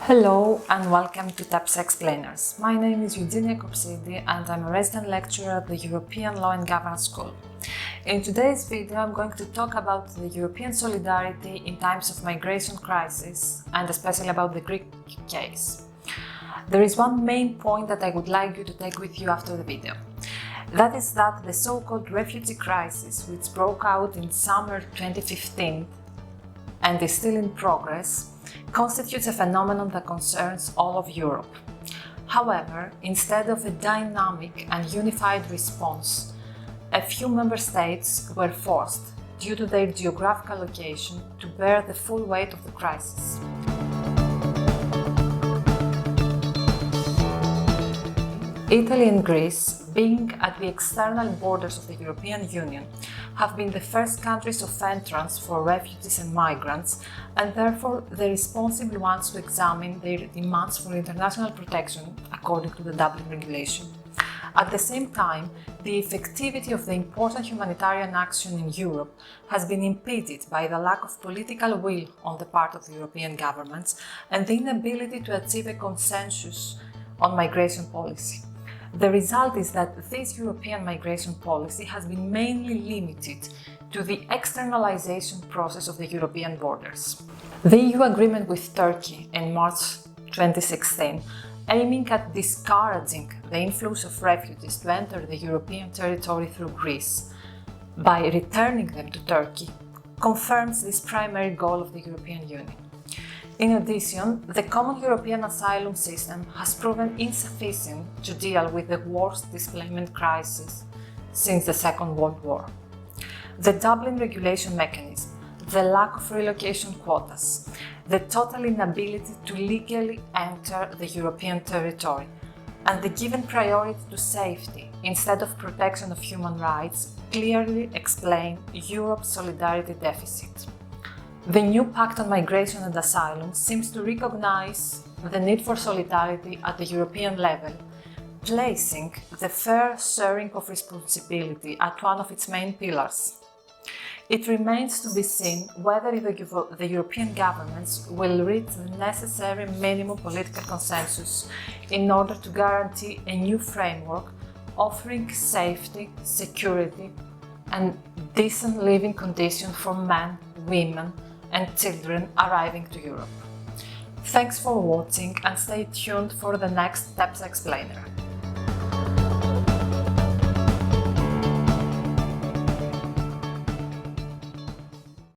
Hello and welcome to TEPSA Explainers. My name is Eugenia Kopsidi and I'm a resident lecturer at the European Law and Governance School. In today's video, I'm going to talk about the European solidarity in times of migration crisis and especially about the Greek case. There is one main point that I would like you to take with you after the video. That is that the so-called refugee crisis, which broke out in summer 2015 and is still in progress, constitutes a phenomenon that concerns all of Europe. However, instead of a dynamic and unified response, a few member states were forced, due to their geographical location, to bear the full weight of the crisis. Italy and Greece, being at the external borders of the European Union, have been the first countries of entrance for refugees and migrants, and therefore the responsible ones to examine their demands for international protection according to the DUBLIN regulation. At the same time, the effectivity of the important humanitarian action in Europe has been impeded by the lack of political will on the part of the European governments and the inability to achieve a consensus on migration policy. The result is that this European migration policy has been mainly limited to the externalization process of the European borders. The EU agreement with Turkey in March 2016, aiming at discouraging the influx of refugees to enter the European territory through Greece by returning them to Turkey, confirms this primary goal of the European Union. In addition, the common European asylum system has proven insufficient to deal with the worst displacement crisis since the Second World War. The Dublin regulation mechanism, the lack of relocation quotas, the total inability to legally enter the European territory, and the given priority to safety instead of protection of human rights clearly explain Europe's solidarity deficit. The new Pact on Migration and Asylum seems to recognize the need for solidarity at the European level, placing the fair sharing of responsibility at one of its main pillars. It remains to be seen whether the European governments will reach the necessary minimum political consensus in order to guarantee a new framework offering safety, security, and decent living conditions for men, women, and children arriving to Europe. Thanks for watching and stay tuned for the next TEPSA Explainer.